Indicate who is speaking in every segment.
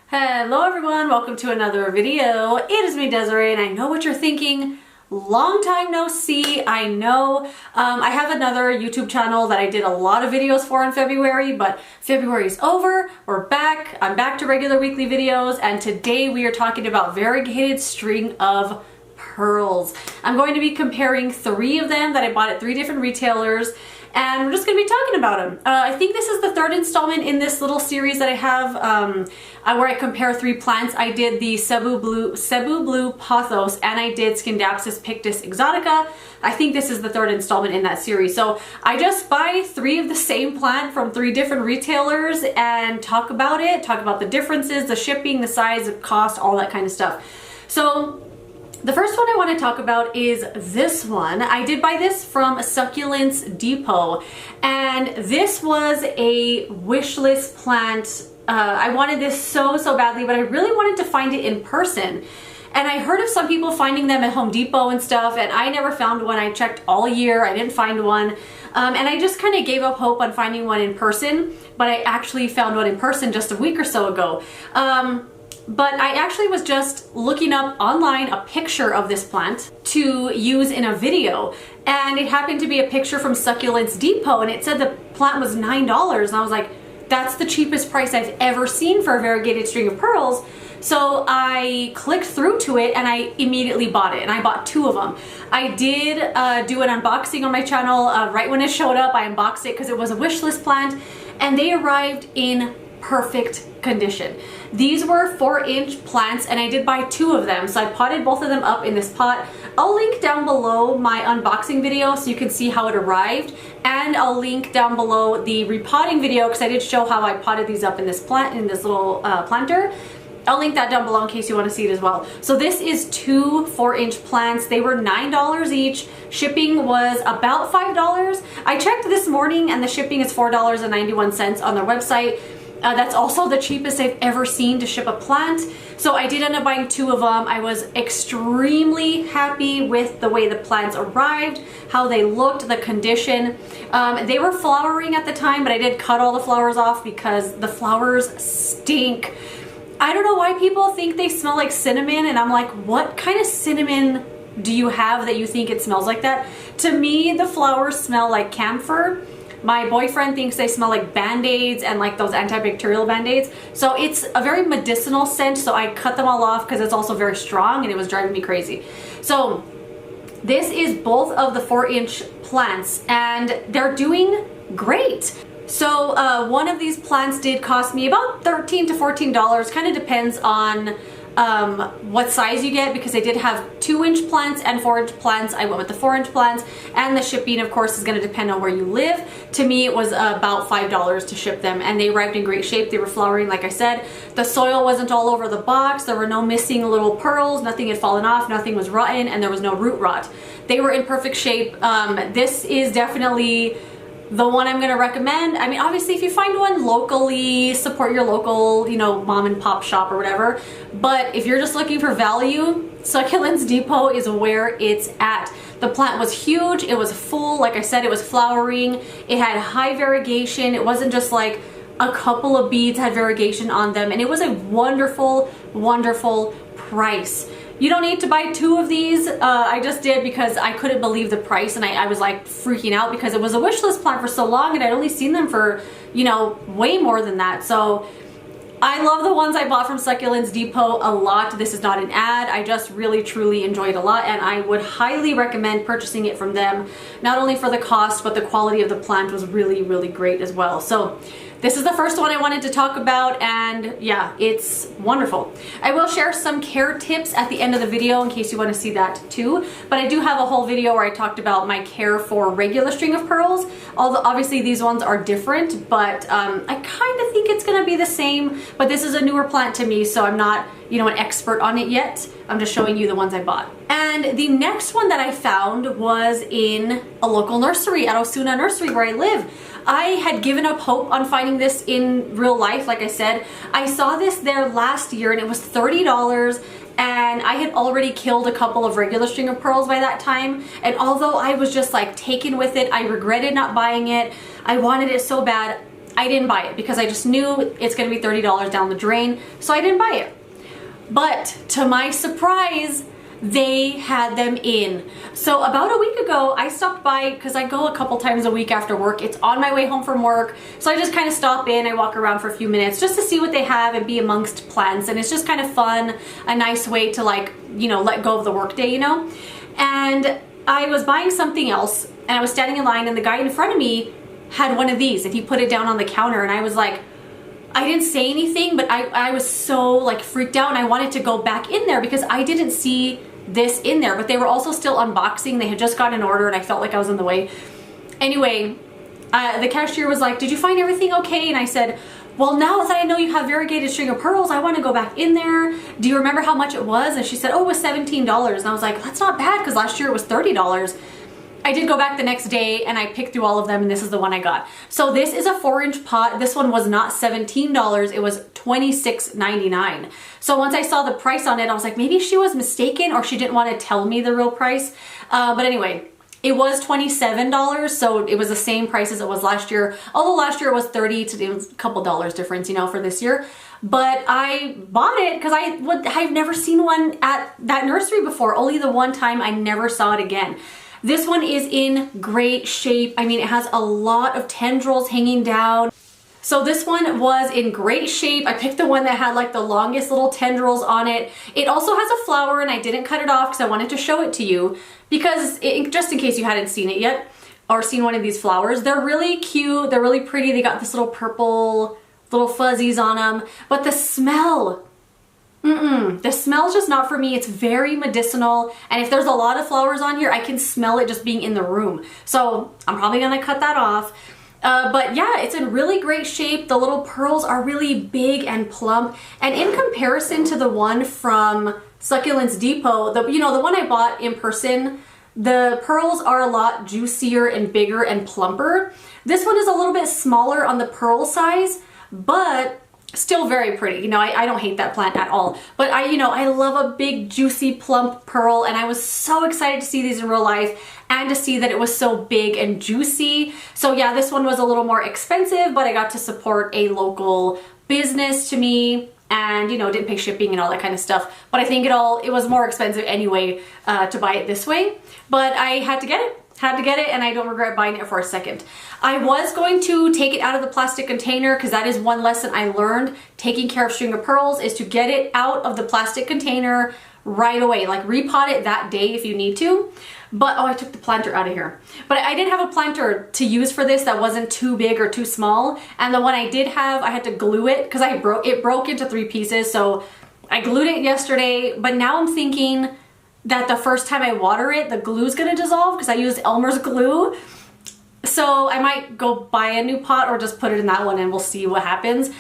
Speaker 1: Hello everyone, welcome to another video. It is me, Desiree, and I know what you're thinking. Long time no see, I know. I have another YouTube channel that I did a lot of videos for in February, but February is over, we're back. I'm back to regular weekly videos, and today we are talking about variegated string of pearls. I'm going to be comparing 3 of them that I bought at 3 different retailers, and we're just going to be talking about them. I think this is the 3rd installment in this little series that I have where I compare 3 plants. I did the Cebu Blue Pothos, and I did Scindapsus Pictus Exotica. I think this is the 3rd installment in that series. So I just buy 3 of the same plant from 3 different retailers and talk about it, talk about the differences, the shipping, the size, the cost, all that kind of stuff. So the first one I want to talk about is this one. I did buy this from Succulents Depot, and this was a wish list plant. I wanted this so badly, but I really wanted to find it in person. And I heard of some people finding them at Home Depot and stuff, and I never found one. I checked all year, I didn't find one. And I just kind of gave up hope on finding one in person, but I actually found one in person just a week or so ago. But I actually was just looking up online a picture of this plant to use in a video, and it happened to be a picture from Succulents Depot, and it said the plant was $9, and I was like, that's the cheapest price I've ever seen for a variegated string of pearls. So I clicked through to it and I immediately bought it, and I bought 2 of them. I did do an unboxing on my channel right when it showed up. I unboxed it because it was a wish list plant, and they arrived in perfect condition. These were 4-inch plants, and I did buy 2 of them, so I potted both of them up in this pot. I'll link down below my unboxing video so you can see how it arrived, and I'll link down below the repotting video because I did show how I potted these up in this plant, in this little planter. I'll link that down below in case you want to see it as well. So this is 2 4-inch plants. They were $9 each. Shipping was about $5. I checked this morning and the shipping is $4.91 on their website. That's also the cheapest I've ever seen to ship a plant. So I did end up buying 2 of them. I was extremely happy with the way the plants arrived, how they looked, the condition. They were flowering at the time, but I did cut all the flowers off because the flowers stink. I don't know why people think they smell like cinnamon, and I'm like, what kind of cinnamon do you have that you think it smells like that? To me, the flowers smell like camphor. My boyfriend thinks they smell like Band-Aids and like those antibacterial Band-Aids. So it's a very medicinal scent, so I cut them all off because it's also very strong and it was driving me crazy. So this is both of the 4-inch plants, and they're doing great. So one of these plants did cost me about $13 to $14, kind of depends on what size you get, because they did have 2-inch plants and 4-inch plants. I went with the 4-inch plants, and the shipping of course is going to depend on where you live. To me it was about $5 to ship them, and they arrived in great shape. They were flowering, like I said. The soil wasn't all over the box. There were no missing little pearls. Nothing had fallen off. Nothing was rotten, and there was no root rot. They were in perfect shape. This is definitely the one I'm going to recommend. I mean, obviously if you find one locally, support your local, you know, mom and pop shop or whatever. But if you're just looking for value, Succulents Depot is where it's at. The plant was huge. It was full. Like I said, it was flowering. It had high variegation. It wasn't just like a couple of beads had variegation on them. And it was a wonderful, wonderful price. You don't need to buy 2 of these. I just did because I couldn't believe the price, and I was like freaking out because it was a wish list plant for so long, and I'd only seen them for, you know, way more than that. So I love the ones I bought from Succulents Depot a lot. This is not an ad. I just really truly enjoyed it a lot, and I would highly recommend purchasing it from them, not only for the cost, but the quality of the plant was really, really great as well. So this is the first one I wanted to talk about, and yeah, it's wonderful. I will share some care tips at the end of the video in case you want to see that too, but I do have a whole video where I talked about my care for regular string of pearls, although obviously these ones are different, but I kind of think it's going to be the same, but this is a newer plant to me, so I'm not, you know, an expert on it yet. I'm just showing you the ones I bought. And the next one that I found was in a local nursery at Osuna Nursery where I live. I had given up hope on finding this in real life. Like I said, I saw this there last year and it was $30, and I had already killed a couple of regular string of pearls by that time. And although I was just like taken with it, I regretted not buying it. I wanted it so bad. I didn't buy it because I just knew it's gonna be $30 down the drain, so I didn't buy it. But to my surprise, they had them in. So about a week ago, I stopped by because I go a couple times a week after work. It's on my way home from work. So I just kind of stop in, I walk around for a few minutes just to see what they have and be amongst plants. And it's just kind of fun, a nice way to like, you know, let go of the work day, you know? And I was buying something else and I was standing in line and the guy in front of me had one of these and he put it down on the counter and I was like, I didn't say anything, but I was so like freaked out and I wanted to go back in there because I didn't see this in there, but they were also still unboxing. They had just got an order and I felt like I was in the way. Anyway, the cashier was like, did you find everything okay? And I said, well, now that I know you have variegated string of pearls, I want to go back in there. Do you remember how much it was? And she said, oh, it was $17. And I was like, that's not bad because last year it was $30. I did go back the next day and I picked through all of them and this is the one I got. So this is a 4-inch pot. This one was not $17, it was $26.99. So once I saw the price on it, I was like, maybe she was mistaken or she didn't want to tell me the real price. But anyway, it was $27, so it was the same price as it was last year. Although last year it was $30, so it was a couple dollars difference, you know, for this year. But I bought it because I've never seen one at that nursery before. Only the one time, I never saw it again. This one is in great shape. I mean, it has a lot of tendrils hanging down. So this one was in great shape. I picked the one that had like the longest little tendrils on it. It also has a flower and I didn't cut it off because I wanted to show it to you because just in case you hadn't seen it yet or seen one of these flowers. They're really cute. They're really pretty. They got this little purple little fuzzies on them. But the smell, the smell's just not for me. It's very medicinal. And if there's a lot of flowers on here, I can smell it just being in the room. So I'm probably gonna cut that off. But yeah, it's in really great shape. The little pearls are really big and plump. And in comparison to the one from Succulents Depot, the one I bought in person, the pearls are a lot juicier and bigger and plumper. This one is a little bit smaller on the pearl size, but still very pretty. You know, I don't hate that plant at all, but I love a big juicy plump pearl and I was so excited to see these in real life and to see that it was so big and juicy. So yeah, this one was a little more expensive, but I got to support a local business to me and didn't pay shipping and all that kind of stuff. But I think it was more expensive anyway to buy it this way, but I had to get it. And I don't regret buying it for a second. I was going to take it out of the plastic container because that is one lesson I learned taking care of string of pearls is to get it out of the plastic container right away. Like repot it that day if you need to. But oh, I took the planter out of here. But I didn't have a planter to use for this that wasn't too big or too small. And the one I did have, I had to glue it because it broke into 3 pieces. So I glued it yesterday, but now I'm thinking that the first time I water it, the glue's gonna dissolve because I used Elmer's glue. So I might go buy a new pot or just put it in that one and we'll see what happens.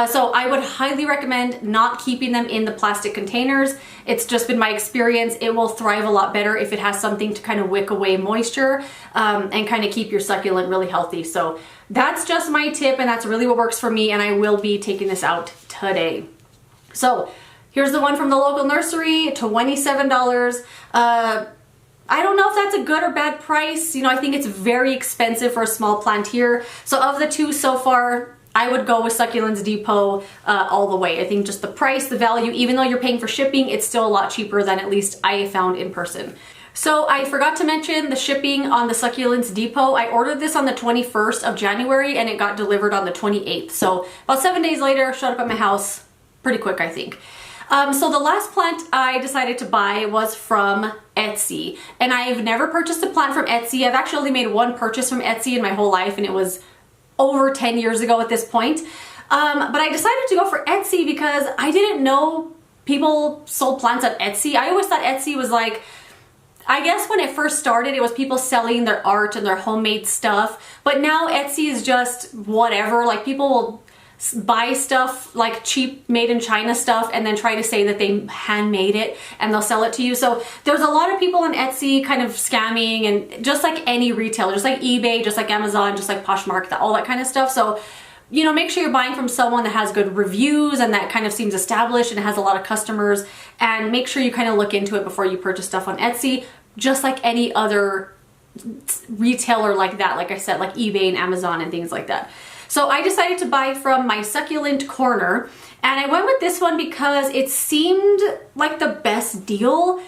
Speaker 1: So I would highly recommend not keeping them in the plastic containers. It's just been my experience. It will thrive a lot better if it has something to kind of wick away moisture and kind of keep your succulent really healthy. So that's just my tip and that's really what works for me and I will be taking this out today. So here's the one from the local nursery, $27. I don't know if that's a good or bad price. I think it's very expensive for a small plant here. So of the two so far, I would go with Succulents Depot all the way. I think just the price, the value, even though you're paying for shipping, it's still a lot cheaper than at least I found in person. So I forgot to mention the shipping on the Succulents Depot. I ordered this on the 21st of January and it got delivered on the 28th. So about 7 days later, showed up at my house pretty quick, I think. So the last plant I decided to buy was from Etsy, and I've never purchased a plant from Etsy. I've actually only made one purchase from Etsy in my whole life, and it was over 10 years ago at this point. But I decided to go for Etsy because I didn't know people sold plants at Etsy. I always thought Etsy was like, I guess when it first started, it was people selling their art and their homemade stuff, but now Etsy is just whatever. Like people will buy stuff like cheap made in China stuff and then try to say that they handmade it and they'll sell it to you. So there's a lot of people on Etsy kind of scamming, and just like any retailer, just like eBay, just like Amazon, just like Poshmark, all that kind of stuff. So make sure you're buying from someone that has good reviews and that kind of seems established and has a lot of customers, and make sure you kind of look into it before you purchase stuff on Etsy, just like any other retailer like that, like I said, like eBay and Amazon and things like that. So I decided to buy from my succulent corner, and I went with this one because it seemed like the best deal.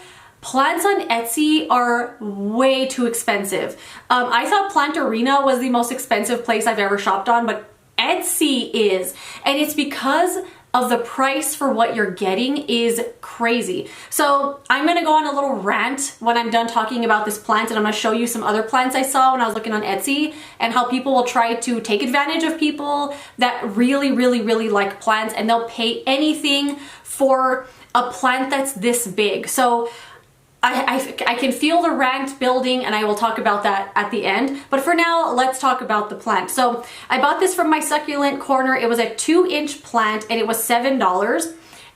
Speaker 1: Plants on Etsy are way too expensive. I thought Plant Arena was the most expensive place I've ever shopped on, but Etsy is, and it's because of the price for what you're getting is crazy. So I'm gonna go on a little rant when I'm done talking about this plant, and I'm gonna show you some other plants I saw when I was looking on Etsy and how people will try to take advantage of people that really, really, really like plants, and they'll pay anything for a plant that's this big. So I can feel the rant building, and I will talk about that at the end. But for now, let's talk about the plant. So I bought this from my succulent corner. It was a 2-inch plant, and it was $7.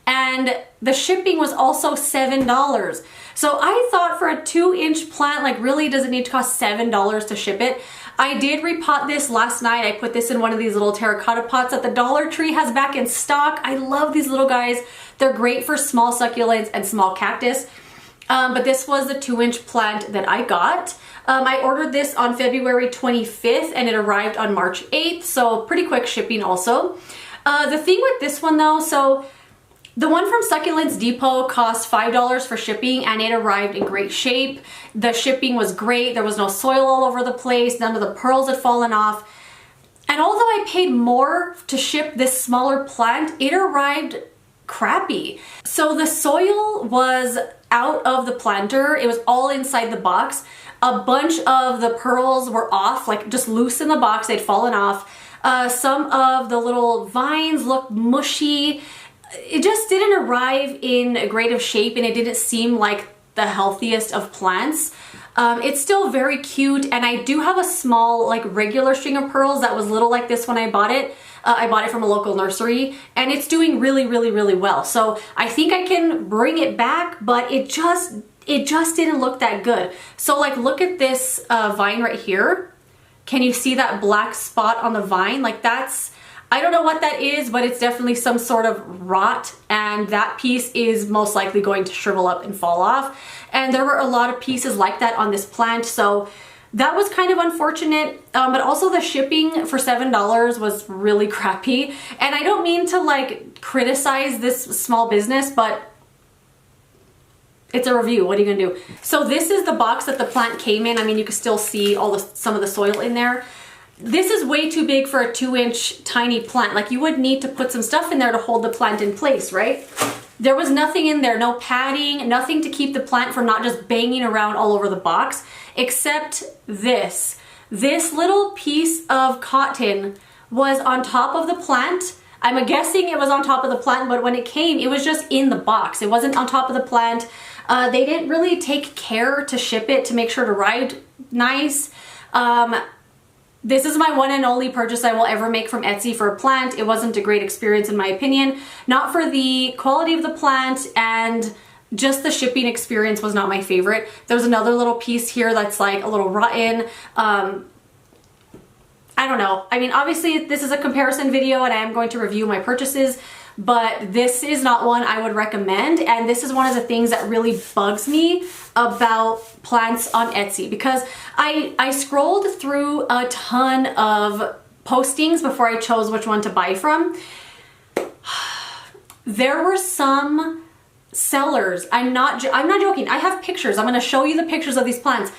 Speaker 1: And the shipping was also $7. So I thought for a 2-inch plant, like really, does it need to cost $7 to ship it? I did repot this last night. I put this in one of these little terracotta pots that the Dollar Tree has back in stock. I love these little guys. They're great for small succulents and small cactus. But this was the 2-inch plant that I got. I ordered this on February 25th and it arrived on March 8th, so pretty quick shipping also. The thing with this one though, so the one from Succulents Depot cost $5 for shipping, and it arrived in great shape. The shipping was great. There was no soil all over the place. None of the pearls had fallen off. And although I paid more to ship this smaller plant, it arrived crappy. So the soil was out of the planter. It was all inside the box. A bunch of the pearls were off, like just loose in the box. They'd fallen off. Some of the little vines looked mushy. It just didn't arrive in a great of shape, and it didn't seem like the healthiest of plants. It's still very cute, and I do have a small, like regular string of pearls that was little like this when I bought it. I bought it from a local nursery, and it's doing really, really, really well. So I think I can bring it back, but it just didn't look that good. So like, look at this vine right here. Can you see that black spot on the vine? Like that's, I don't know what that is, but it's definitely some sort of rot, and that piece is most likely going to shrivel up and fall off. And there were a lot of pieces like that on this plant, so that was kind of unfortunate. But also the shipping for $7 was really crappy. And I don't mean to like criticize this small business, but it's a review. What are you gonna do? So this is the box that the plant came in. I mean, you can still see some of the soil in there. This is way too big for a 2-inch tiny plant. Like, you would need to put some stuff in there to hold the plant in place, right? There was nothing in there, no padding, nothing to keep the plant from not just banging around all over the box, except this. This little piece of cotton was on top of the plant. I'm guessing it was on top of the plant, but when it came, it was just in the box. It wasn't on top of the plant. They didn't really take care to ship it to make sure it arrived nice. This is my one and only purchase I will ever make from Etsy for a plant. It wasn't a great experience in my opinion. Not for the quality of the plant, and just the shipping experience was not my favorite. There's another little piece here that's like a little rotten. I don't know. I mean, obviously this is a comparison video and I am going to review my purchases, but this is not one I would recommend. And this is one of the things that really bugs me about plants on Etsy, because I scrolled through a ton of postings before I chose which one to buy from. There were some sellers, I'm not joking, I have pictures. I'm going to show you the pictures of these plants,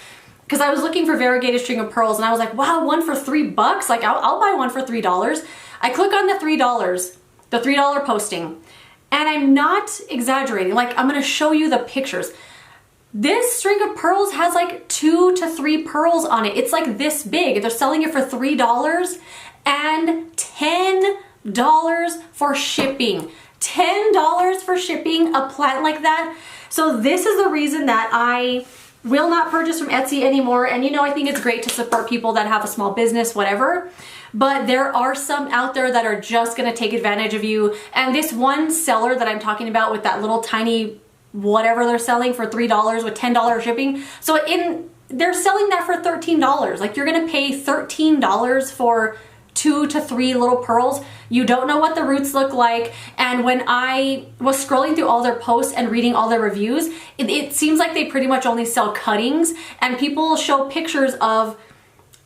Speaker 1: because I was looking for variegated string of pearls and I was like, wow, one for $3? Like, I'll buy one for $3. I click on the $3 posting, and I'm not exaggerating. Like, I'm going to show you the pictures. This string of pearls has like 2 to 3 pearls on it. It's like this big. They're selling it for $3 and $10 for shipping. $10 for shipping a plant like that. So this is the reason that I will not purchase from Etsy anymore. And you know, I think it's great to support people that have a small business, whatever. But there are some out there that are just gonna take advantage of you. And this one seller that I'm talking about with that little tiny whatever they're selling for $3 with $10 shipping. So they're selling that for $13. Like, you're gonna pay $13 for 2 to 3 little pearls. You don't know what the roots look like. And when I was scrolling through all their posts and reading all their reviews, it seems like they pretty much only sell cuttings, and people show pictures of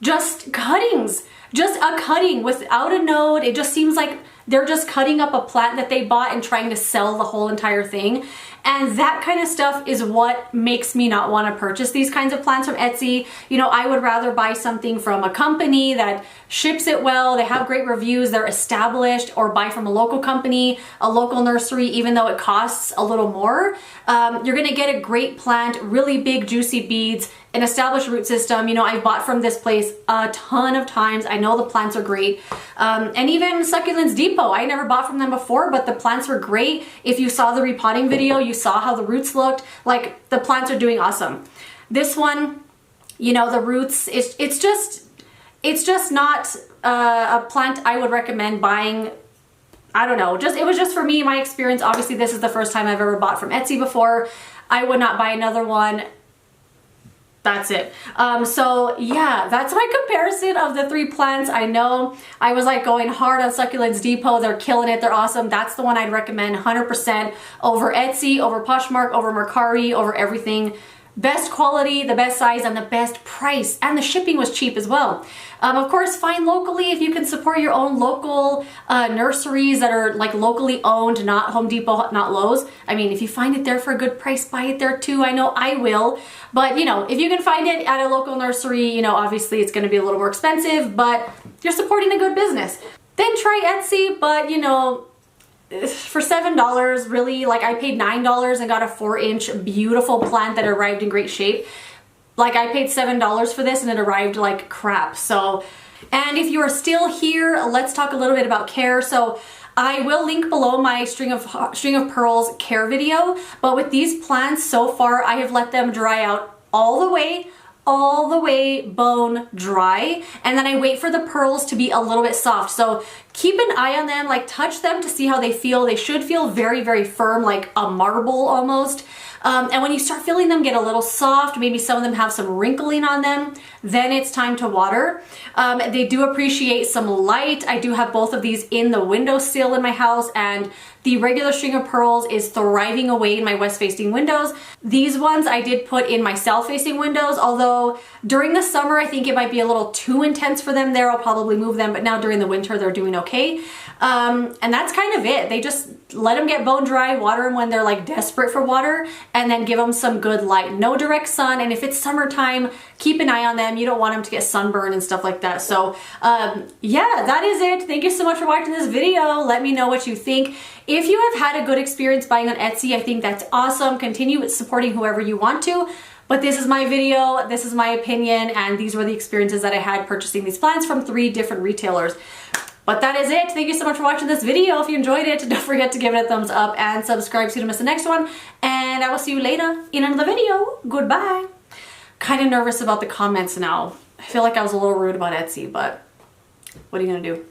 Speaker 1: just cuttings, just a cutting without a node. It just seems like they're just cutting up a plant that they bought and trying to sell the whole entire thing. And that kind of stuff is what makes me not want to purchase these kinds of plants from Etsy. You know, I would rather buy something from a company that ships it well, they have great reviews, they're established, or buy from a local company, a local nursery, even though it costs a little more. You're gonna get a great plant, really big juicy beads, an established root system. You know, I've bought from this place a ton of times. I know the plants are great. And even Succulents Depot, I never bought from them before, but the plants were great. If you saw the repotting video, you saw how the roots looked. Like, the plants are doing awesome. This one, you know, the roots, it's just not a plant I would recommend buying. I don't know, it was just for me, my experience. Obviously, this is the first time I've ever bought from Etsy before. I would not buy another one. That's it. So yeah, that's my comparison of the 3 plants. I know I was like going hard on Succulents Depot. They're killing it. They're awesome. That's the one I'd recommend 100% over Etsy, over Poshmark, over Mercari, over everything. Best quality, the best size, and the best price. And the shipping was cheap as well. Of course, find locally if you can support your own local nurseries that are like locally owned, not Home Depot, not Lowe's. I mean, if you find it there for a good price, buy it there too. I know I will. But, you know, if you can find it at a local nursery, you know, obviously it's going to be a little more expensive, but you're supporting a good business. Then try Etsy, but, you know, for $7, really, like I paid $9 and got a 4-inch beautiful plant that arrived in great shape. Like, I paid $7 for this and it arrived like crap. So, and if you are still here, let's talk a little bit about care. So I will link below my string of pearls care video, but with these plants so far, I have let them dry out all the way bone dry, and then I wait for the pearls to be a little bit soft. So keep an eye on them, like touch them to see how they feel. They should feel very, very firm, like a marble almost. And when you start feeling them get a little soft, maybe some of them have some wrinkling on them, then it's time to water. They do appreciate some light. I do have both of these in the windowsill in my house, and the regular string of pearls is thriving away in my west-facing windows. These ones I did put in my south-facing windows, although during the summer I think it might be a little too intense for them there. I'll probably move them, but now during the winter they're doing okay. And that's kind of it. They just let them get bone dry, water them when they're like desperate for water, and then give them some good light. No direct sun, and if it's summertime, keep an eye on them. You don't want them to get sunburned and stuff like that. So yeah, that is it. Thank you so much for watching this video. Let me know what you think. If you have had a good experience buying on Etsy, I think that's awesome. Continue supporting whoever you want to. But this is my video, this is my opinion, and these were the experiences that I had purchasing these plants from 3 different retailers. But that is it. Thank you so much for watching this video. If you enjoyed it, don't forget to give it a thumbs up and subscribe so you don't miss the next one. And I will see you later in another video. Goodbye. Kind of nervous about the comments now. I feel like I was a little rude about Etsy, but what are you gonna do?